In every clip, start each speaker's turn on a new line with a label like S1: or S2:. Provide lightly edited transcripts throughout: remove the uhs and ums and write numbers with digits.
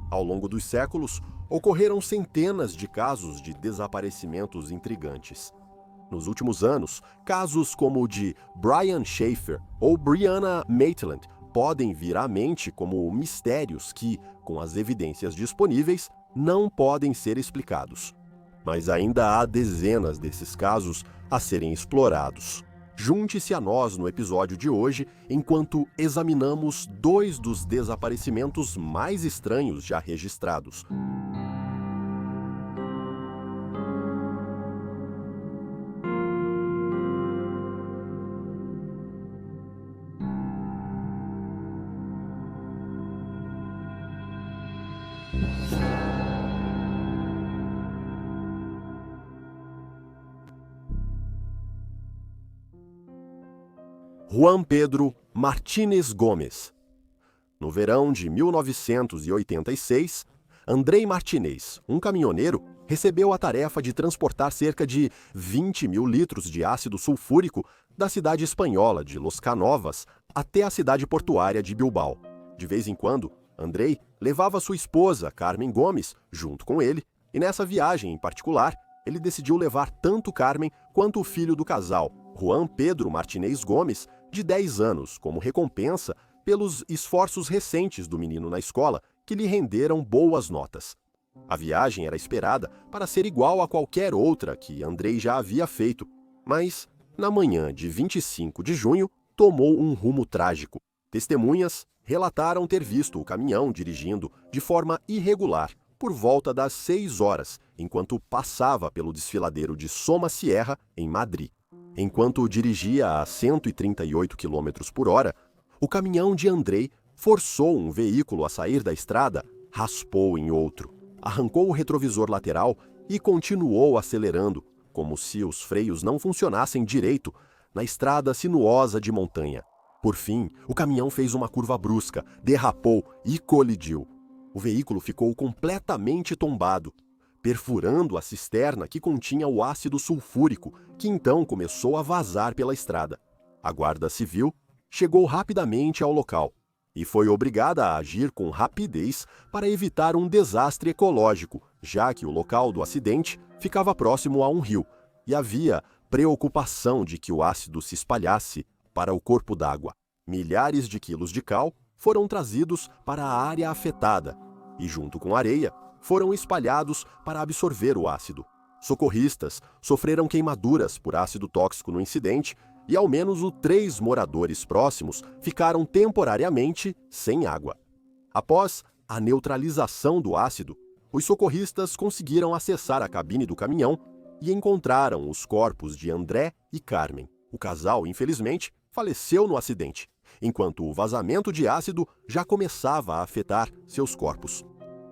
S1: Ao longo dos séculos, ocorreram centenas de casos de desaparecimentos intrigantes. Nos últimos anos, casos como o de Brian Schaefer ou Brianna Maitland podem vir à mente como mistérios que, com as evidências disponíveis, não podem ser explicados. Mas ainda há dezenas desses casos a serem explorados. Junte-se a nós no episódio de hoje enquanto examinamos dois dos desaparecimentos mais estranhos já registrados. Juan Pedro Martínez Gomes. No verão de 1986, Andrei Martínez, um caminhoneiro, recebeu a tarefa de transportar cerca de 20 mil litros de ácido sulfúrico da cidade espanhola de Los Canovas até a cidade portuária de Bilbao. De vez em quando, Andrei levava sua esposa, Carmen Gomes, junto com ele, e nessa viagem em particular, ele decidiu levar tanto Carmen quanto o filho do casal, Juan Pedro Martínez Gomes, de 10 anos, como recompensa pelos esforços recentes do menino na escola, que lhe renderam boas notas. A viagem era esperada para ser igual a qualquer outra que Andrei já havia feito, mas, na manhã de 25 de junho, tomou um rumo trágico. Testemunhas relataram ter visto o caminhão dirigindo de forma irregular por volta das 6 horas, enquanto passava pelo desfiladeiro de Soma Sierra, em Madrid. Enquanto dirigia a 138 km por hora, o caminhão de Andrei forçou um veículo a sair da estrada, raspou em outro, arrancou o retrovisor lateral e continuou acelerando, como se os freios não funcionassem direito, na estrada sinuosa de montanha. Por fim, o caminhão fez uma curva brusca, derrapou e colidiu. O veículo ficou completamente tombado, perfurando a cisterna que continha o ácido sulfúrico, que então começou a vazar pela estrada. A Guarda Civil chegou rapidamente ao local e foi obrigada a agir com rapidez para evitar um desastre ecológico, já que o local do acidente ficava próximo a um rio e havia preocupação de que o ácido se espalhasse para o corpo d'água. Milhares de quilos de cal foram trazidos para a área afetada e, junto com areia, foram espalhados para absorver o ácido. Socorristas sofreram queimaduras por ácido tóxico no incidente e ao menos 3 moradores próximos ficaram temporariamente sem água. Após a neutralização do ácido, os socorristas conseguiram acessar a cabine do caminhão e encontraram os corpos de André e Carmen. O casal, infelizmente, faleceu no acidente, enquanto o vazamento de ácido já começava a afetar seus corpos.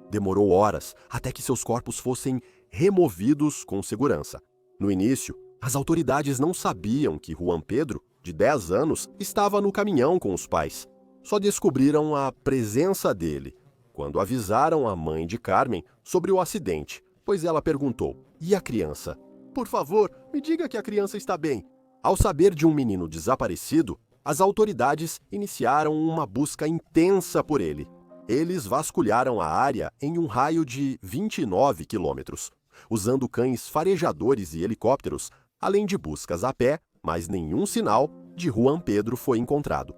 S1: Demorou horas até que seus corpos fossem removidos com segurança. No início, as autoridades não sabiam que Juan Pedro, de 10 anos, estava no caminhão com os pais. Só descobriram a presença dele quando avisaram a mãe de Carmen sobre o acidente, pois ela perguntou: "E a criança? Por favor, me diga que a criança está bem." Ao saber de um menino desaparecido, as autoridades iniciaram uma busca intensa por ele. Eles vasculharam a área em um raio de 29 quilômetros, usando cães farejadores e helicópteros, além de buscas a pé, mas nenhum sinal de Juan Pedro foi encontrado.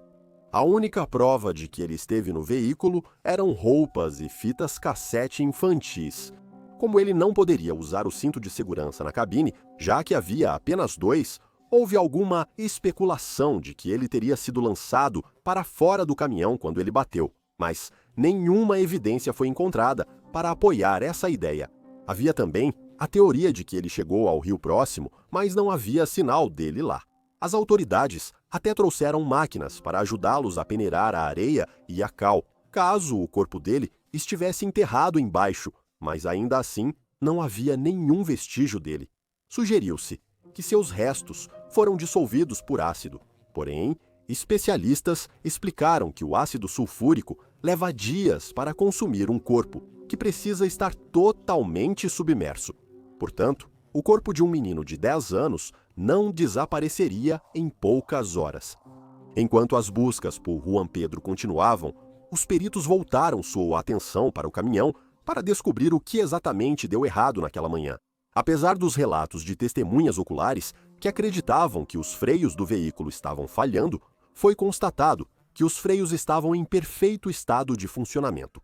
S1: A única prova de que ele esteve no veículo eram roupas e fitas cassete infantis. Como ele não poderia usar o cinto de segurança na cabine, já que havia apenas 2, houve alguma especulação de que ele teria sido lançado para fora do caminhão quando ele bateu, mas nenhuma evidência foi encontrada para apoiar essa ideia. Havia também a teoria de que ele chegou ao rio próximo, mas não havia sinal dele lá. As autoridades até trouxeram máquinas para ajudá-los a peneirar a areia e a cal, caso o corpo dele estivesse enterrado embaixo, mas ainda assim não havia nenhum vestígio dele. Sugeriu-se que seus restos foram dissolvidos por ácido. Porém, especialistas explicaram que o ácido sulfúrico leva dias para consumir um corpo, que precisa estar totalmente submerso. Portanto, o corpo de um menino de 10 anos não desapareceria em poucas horas. Enquanto as buscas por Juan Pedro continuavam, os peritos voltaram sua atenção para o caminhão para descobrir o que exatamente deu errado naquela manhã. Apesar dos relatos de testemunhas oculares que acreditavam que os freios do veículo estavam falhando, foi constatado que os freios estavam em perfeito estado de funcionamento.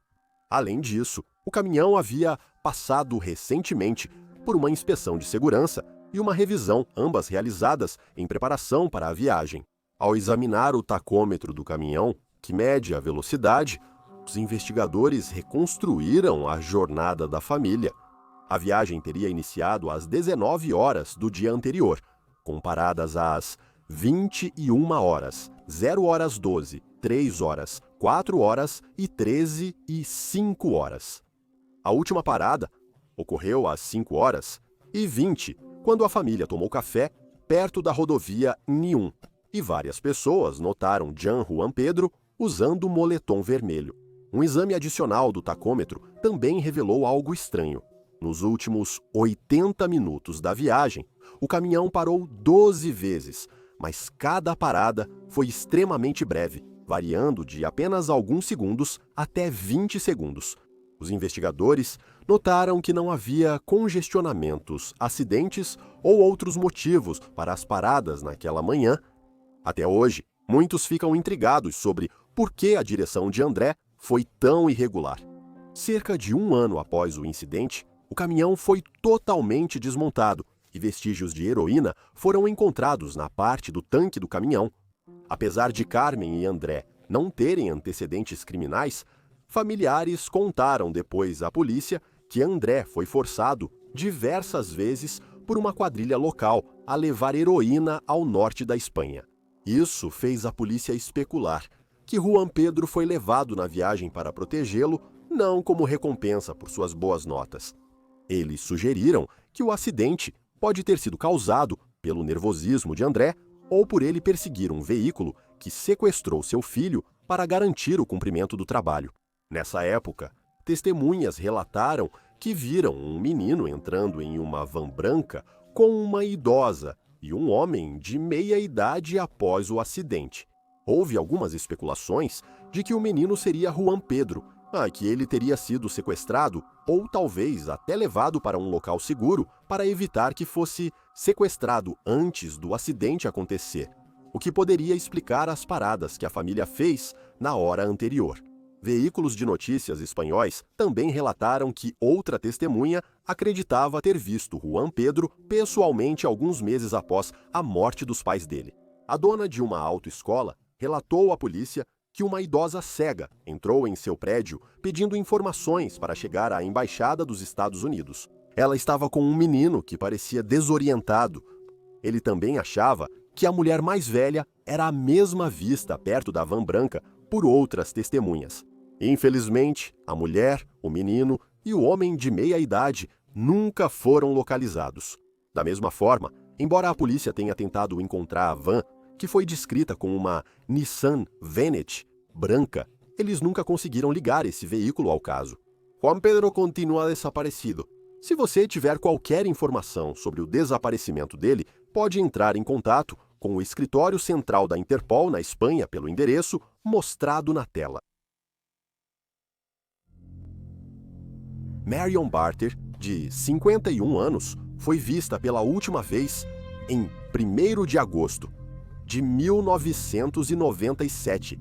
S1: Além disso, o caminhão havia passado recentemente por uma inspeção de segurança e uma revisão, ambas realizadas em preparação para a viagem. Ao examinar o tacômetro do caminhão, que mede a velocidade, os investigadores reconstruíram a jornada da família. A viagem teria iniciado às 19 horas do dia anterior, com paradas às 21 horas, 0 horas 12, 3 horas, 4 horas e 13 e 5 horas. A última parada ocorreu às 5 horas e 20, quando a família tomou café perto da rodovia N1, e várias pessoas notaram Juan Pedro usando moletom vermelho. Um exame adicional do tacômetro também revelou algo estranho. Nos últimos 80 minutos da viagem, o caminhão parou 12 vezes, mas cada parada foi extremamente breve, variando de apenas alguns segundos até 20 segundos. Os investigadores notaram que não havia congestionamentos, acidentes ou outros motivos para as paradas naquela manhã. Até hoje, muitos ficam intrigados sobre por que a direção de André foi tão irregular. Cerca de um ano após o incidente, o caminhão foi totalmente desmontado e vestígios de heroína foram encontrados na parte do tanque do caminhão. Apesar de Carmen e André não terem antecedentes criminais, familiares contaram depois à polícia que André foi forçado diversas vezes por uma quadrilha local a levar heroína ao norte da Espanha. Isso fez a polícia especular que Juan Pedro foi levado na viagem para protegê-lo, não como recompensa por suas boas notas. Eles sugeriram que o acidente pode ter sido causado pelo nervosismo de André ou por ele perseguir um veículo que sequestrou seu filho para garantir o cumprimento do trabalho. Nessa época, testemunhas relataram que viram um menino entrando em uma van branca com uma idosa e um homem de meia idade após o acidente. Houve algumas especulações de que o menino seria Juan Pedro, que ele teria sido sequestrado ou talvez até levado para um local seguro para evitar que fosse sequestrado antes do acidente acontecer, o que poderia explicar as paradas que a família fez na hora anterior. Veículos de notícias espanhóis também relataram que outra testemunha acreditava ter visto Juan Pedro pessoalmente alguns meses após a morte dos pais dele. A dona de uma autoescola relatou à polícia que uma idosa cega entrou em seu prédio pedindo informações para chegar à Embaixada dos Estados Unidos. Ela estava com um menino que parecia desorientado. Ele também achava que a mulher mais velha era a mesma vista perto da van branca por outras testemunhas. Infelizmente, a mulher, o menino e o homem de meia idade nunca foram localizados. Da mesma forma, embora a polícia tenha tentado encontrar a van, que foi descrita como uma Nissan Venet branca, eles nunca conseguiram ligar esse veículo ao caso. Juan Pedro continua desaparecido. Se você tiver qualquer informação sobre o desaparecimento dele, pode entrar em contato com o Escritório Central da Interpol na Espanha pelo endereço mostrado na tela. Marion Barter, de 51 anos, foi vista pela última vez em 1º de agosto de 1997.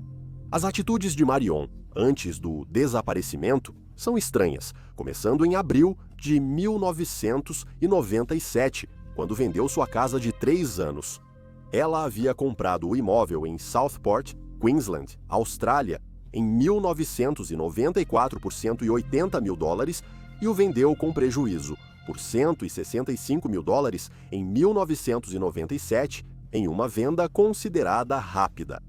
S1: As atitudes de Marion antes do desaparecimento são estranhas, começando em abril de 1997, quando vendeu sua casa de 3 anos. Ela havia comprado o imóvel em Southport, Queensland, Austrália, em 1994 por $180 mil e o vendeu com prejuízo por $165 mil em 1997, em uma venda considerada rápida.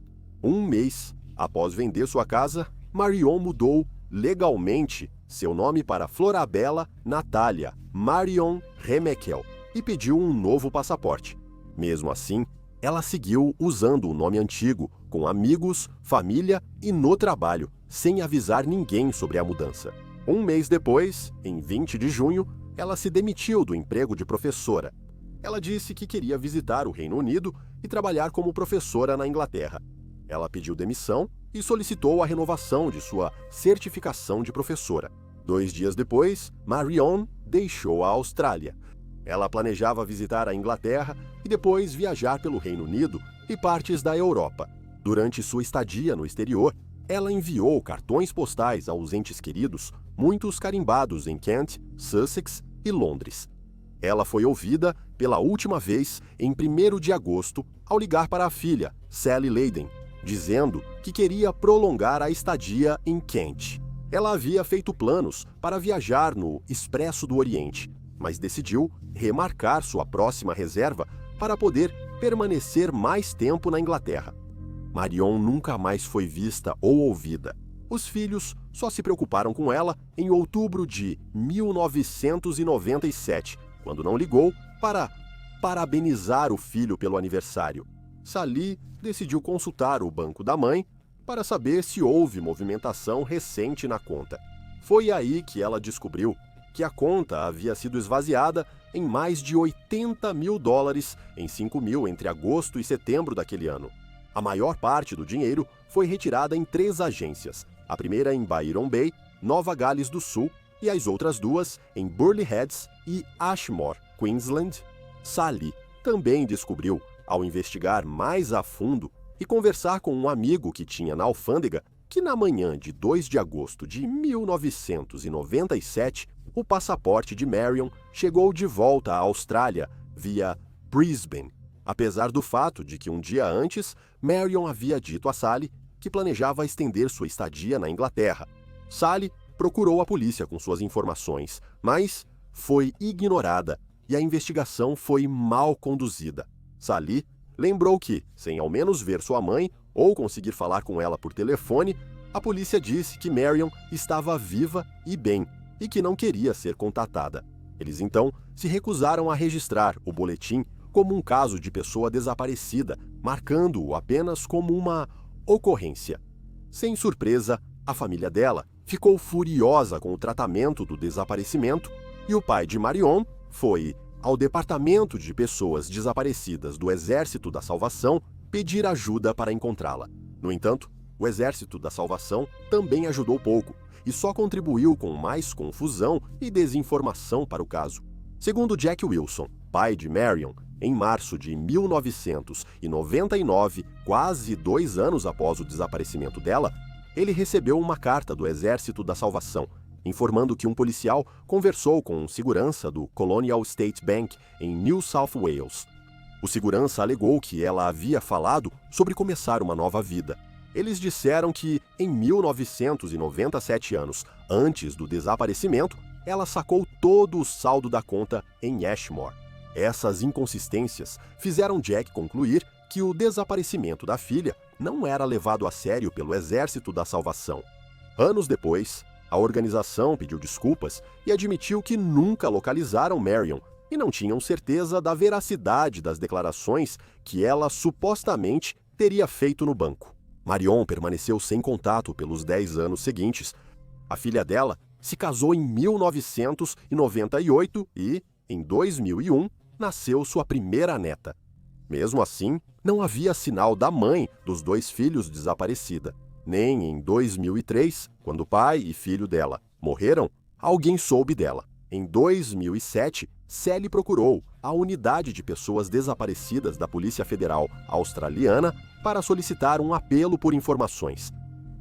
S1: Um mês após vender sua casa, Marion mudou legalmente seu nome para Florabella Natália Marion Remekel e pediu um novo passaporte. Mesmo assim, ela seguiu usando o nome antigo, com amigos, família e no trabalho, sem avisar ninguém sobre a mudança. Um mês depois, em 20 de junho, ela se demitiu do emprego de professora. Ela disse que queria visitar o Reino Unido e trabalhar como professora na Inglaterra. Ela pediu demissão e solicitou a renovação de sua certificação de professora. 2 dias depois, Marion deixou a Austrália. Ela planejava visitar a Inglaterra e depois viajar pelo Reino Unido e partes da Europa. Durante sua estadia no exterior, ela enviou cartões postais aos entes queridos, muitos carimbados em Kent, Sussex e Londres. Ela foi ouvida pela última vez em 1º de agosto ao ligar para a filha, Sally Leyden, dizendo que queria prolongar a estadia em Kent. Ela havia feito planos para viajar no Expresso do Oriente, mas decidiu remarcar sua próxima reserva para poder permanecer mais tempo na Inglaterra. Marion nunca mais foi vista ou ouvida. Os filhos só se preocuparam com ela em outubro de 1997, quando não ligou para parabenizar o filho pelo aniversário. Sally decidiu consultar o banco da mãe para saber se houve movimentação recente na conta. Foi aí que ela descobriu que a conta havia sido esvaziada em mais de $80 mil em 5.000 entre agosto e setembro daquele ano. A maior parte do dinheiro foi retirada em 3 agências, a primeira em Byron Bay, Nova Gales do Sul, e as outras 2 em Burleigh Heads e Ashmore, Queensland. Sally também descobriu, ao investigar mais a fundo e conversar com um amigo que tinha na alfândega, que na manhã de 2 de agosto de 1997, o passaporte de Marion chegou de volta à Austrália via Brisbane, apesar do fato de que um dia antes, Marion havia dito a Sally que planejava estender sua estadia na Inglaterra. Sally procurou a polícia com suas informações, mas foi ignorada e a investigação foi mal conduzida. Sally lembrou que, sem ao menos ver sua mãe ou conseguir falar com ela por telefone, a polícia disse que Marion estava viva e bem e que não queria ser contatada. Eles então se recusaram a registrar o boletim como um caso de pessoa desaparecida, marcando-o apenas como uma ocorrência. Sem surpresa, a família dela ficou furiosa com o tratamento do desaparecimento e o pai de Marion foi ao Departamento de Pessoas Desaparecidas do Exército da Salvação pedir ajuda para encontrá-la. No entanto, o Exército da Salvação também ajudou pouco e só contribuiu com mais confusão e desinformação para o caso. Segundo Jack Wilson, pai de Marion, em março de 1999, quase 2 anos após o desaparecimento dela, ele recebeu uma carta do Exército da Salvação, informando que um policial conversou com um segurança do Colonial State Bank em New South Wales. O segurança alegou que ela havia falado sobre começar uma nova vida. Eles disseram que, em 1997 anos antes do desaparecimento, ela sacou todo o saldo da conta em Ashmore. Essas inconsistências fizeram Jack concluir que o desaparecimento da filha não era levado a sério pelo Exército da Salvação. Anos depois, a organização pediu desculpas e admitiu que nunca localizaram Marion e não tinham certeza da veracidade das declarações que ela supostamente teria feito no banco. Marion permaneceu sem contato pelos 10 anos seguintes. A filha dela se casou em 1998 e, em 2001, nasceu sua primeira neta. Mesmo assim, não havia sinal da mãe dos 2 filhos desaparecida. Nem em 2003, quando o pai e filho dela morreram, alguém soube dela. Em 2007, Sally procurou a Unidade de Pessoas Desaparecidas da Polícia Federal Australiana para solicitar um apelo por informações.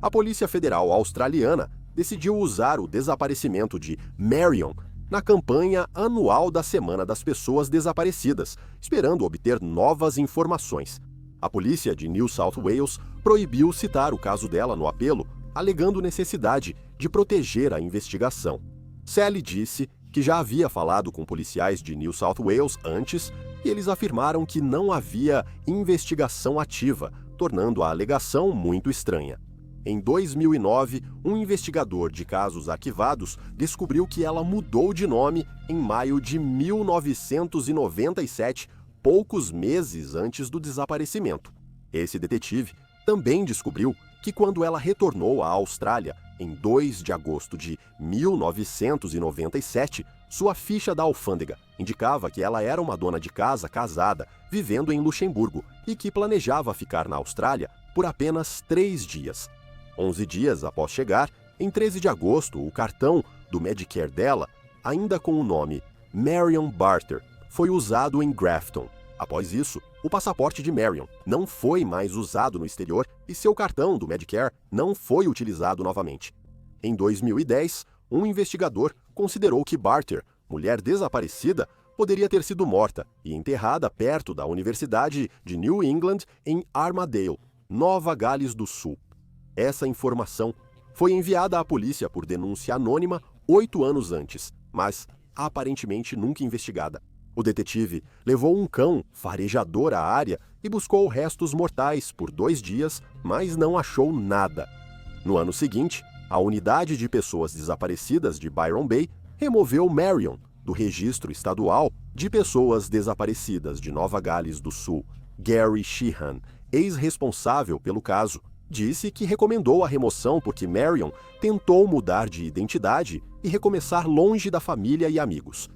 S1: A Polícia Federal Australiana decidiu usar o desaparecimento de Marion na campanha anual da Semana das Pessoas Desaparecidas, esperando obter novas informações. A polícia de New South Wales proibiu citar o caso dela no apelo, alegando necessidade de proteger a investigação. Sally disse que já havia falado com policiais de New South Wales antes e eles afirmaram que não havia investigação ativa, tornando a alegação muito estranha. Em 2009, um investigador de casos arquivados descobriu que ela mudou de nome em maio de 1997, poucos meses antes do desaparecimento. Esse detetive também descobriu que quando ela retornou à Austrália, em 2 de agosto de 1997, sua ficha da alfândega indicava que ela era uma dona de casa casada, vivendo em Luxemburgo, e que planejava ficar na Austrália por apenas 3 dias. 11 dias após chegar, em 13 de agosto, o cartão do Medicare dela, ainda com o nome Marion Barter, foi usado em Grafton. Após isso, o passaporte de Marion não foi mais usado no exterior e seu cartão do Medicare não foi utilizado novamente. Em 2010, um investigador considerou que Barter, mulher desaparecida, poderia ter sido morta e enterrada perto da Universidade de New England em Armadale, Nova Gales do Sul. Essa informação foi enviada à polícia por denúncia anônima 8 anos antes, mas aparentemente nunca investigada. O detetive levou um cão farejador à área e buscou restos mortais por 2 dias, mas não achou nada. No ano seguinte, a unidade de pessoas desaparecidas de Byron Bay removeu Marion do registro estadual de pessoas desaparecidas de Nova Gales do Sul. Gary Sheehan, ex-responsável pelo caso, disse que recomendou a remoção porque Marion tentou mudar de identidade e recomeçar longe da família e amigos.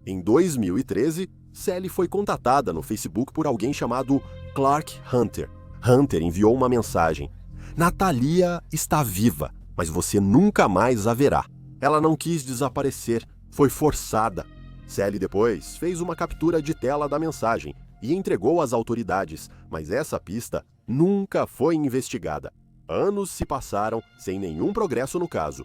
S1: Em 2013, Sally foi contatada no Facebook por alguém chamado Clark Hunter. Hunter enviou uma mensagem: "Natalia está viva, mas você nunca mais a verá. Ela não quis desaparecer, foi forçada." Sally depois fez uma captura de tela da mensagem e entregou às autoridades, mas essa pista nunca foi investigada. Anos se passaram sem nenhum progresso no caso.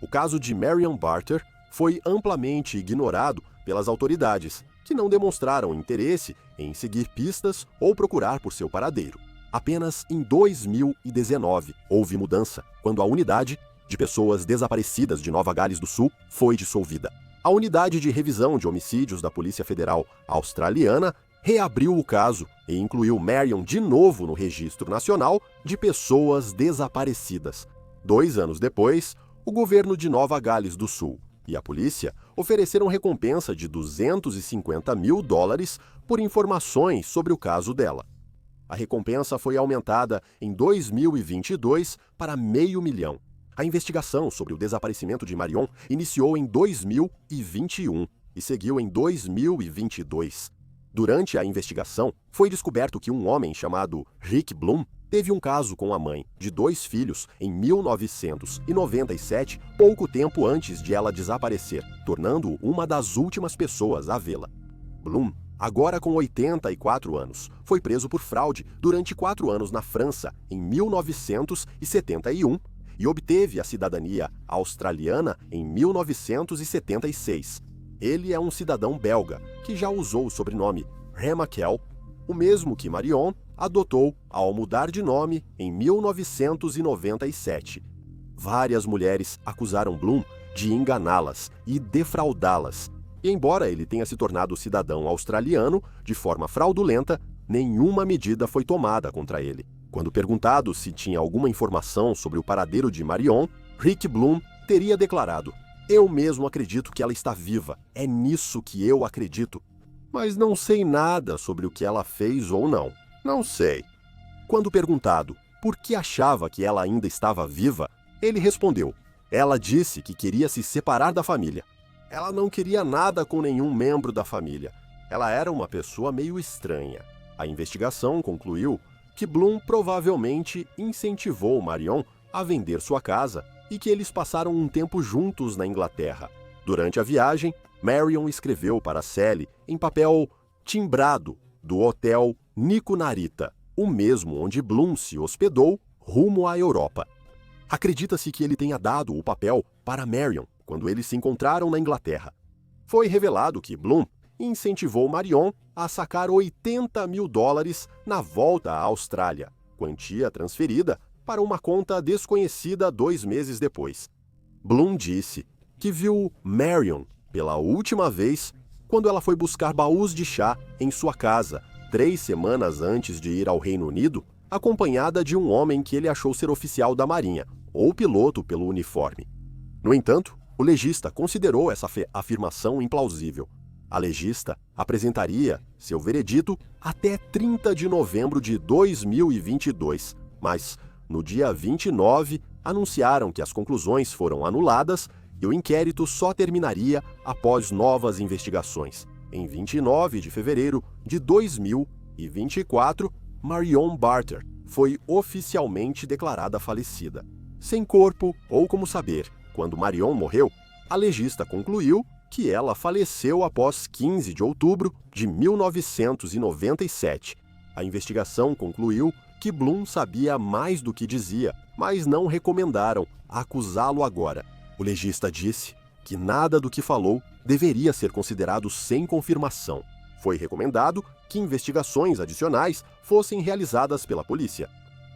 S1: O caso de Marion Barter foi amplamente ignorado pelas autoridades, que não demonstraram interesse em seguir pistas ou procurar por seu paradeiro. Apenas em 2019 houve mudança, quando a unidade de pessoas desaparecidas de Nova Gales do Sul foi dissolvida. A unidade de revisão de homicídios da Polícia Federal australiana reabriu o caso e incluiu Marion de novo no Registro Nacional de Pessoas Desaparecidas. 2 anos depois, o governo de Nova Gales do Sul e a polícia ofereceram recompensa de $250 mil por informações sobre o caso dela. A recompensa foi aumentada em 2022 para $500 mil. A investigação sobre o desaparecimento de Marion iniciou em 2021 e seguiu em 2022. Durante a investigação, foi descoberto que um homem chamado Rick Bloom teve um caso com a mãe de 2 filhos em 1997, pouco tempo antes de ela desaparecer, tornando-o uma das últimas pessoas a vê-la. Bloom, agora com 84 anos, foi preso por fraude durante 4 anos na França, em 1971, e obteve a cidadania australiana em 1976. Ele é um cidadão belga que já usou o sobrenome Remakel, o mesmo que Marion adotou ao mudar de nome em 1997. Várias mulheres acusaram Bloom de enganá-las e defraudá-las. E embora ele tenha se tornado cidadão australiano de forma fraudulenta, nenhuma medida foi tomada contra ele. Quando perguntado se tinha alguma informação sobre o paradeiro de Marion, Rick Bloom teria declarado: "Eu mesmo acredito que ela está viva. É nisso que eu acredito. Mas não sei nada sobre o que ela fez ou não. Não sei." Quando perguntado por que achava que ela ainda estava viva, ele respondeu: "Ela disse que queria se separar da família. Ela não queria nada com nenhum membro da família. Ela era uma pessoa meio estranha." A investigação concluiu que Bloom provavelmente incentivou Marion a vender sua casa e que eles passaram um tempo juntos na Inglaterra. Durante a viagem, Marion escreveu para Sally em papel timbrado do Hotel Nico Narita, o mesmo onde Bloom se hospedou rumo à Europa. Acredita-se que ele tenha dado o papel para Marion quando eles se encontraram na Inglaterra. Foi revelado que Bloom incentivou Marion a sacar $80 mil na volta à Austrália, quantia transferida para uma conta desconhecida 2 meses depois. Bloom disse que viu Marion pela última vez quando ela foi buscar baús de chá em sua casa, 3 semanas antes de ir ao Reino Unido, acompanhada de um homem que ele achou ser oficial da Marinha, ou piloto pelo uniforme. No entanto, o legista considerou essa afirmação implausível. A legista apresentaria seu veredito até 30 de novembro de 2022, mas, no dia 29, anunciaram que as conclusões foram anuladas e o inquérito só terminaria após novas investigações. Em 29 de fevereiro de 2024, Marion Barter foi oficialmente declarada falecida. Sem corpo ou como saber quando Marion morreu, a legista concluiu que ela faleceu após 15 de outubro de 1997. A investigação concluiu que Bloom sabia mais do que dizia, mas não recomendaram acusá-lo agora. O legista disse que nada do que falou deveria ser considerado sem confirmação. Foi recomendado que investigações adicionais fossem realizadas pela polícia.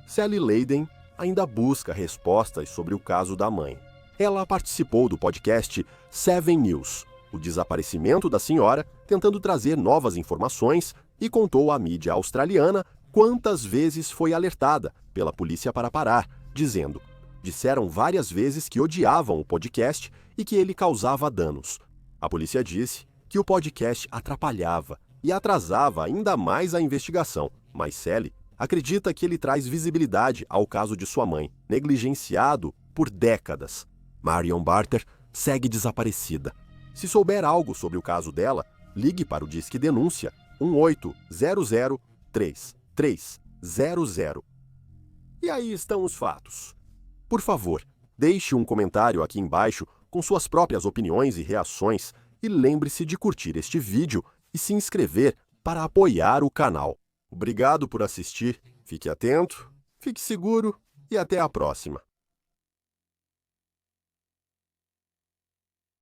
S1: Sally Leyden ainda busca respostas sobre o caso da mãe. Ela participou do podcast Seven News, o desaparecimento da senhora, tentando trazer novas informações, e contou à mídia australiana quantas vezes foi alertada pela polícia para parar, dizendo: disseram várias vezes que odiavam o podcast e que ele causava danos. A polícia disse que o podcast atrapalhava e atrasava ainda mais a investigação, mas Sally acredita que ele traz visibilidade ao caso de sua mãe, negligenciado por décadas. Marion Barter segue desaparecida. Se souber algo sobre o caso dela, ligue para o Disque Denúncia 1800-3300. E aí estão os fatos. Por favor, deixe um comentário aqui embaixo com suas próprias opiniões e reações e lembre-se de curtir este vídeo e se inscrever para apoiar o canal. Obrigado por assistir, fique atento, fique seguro e até a próxima.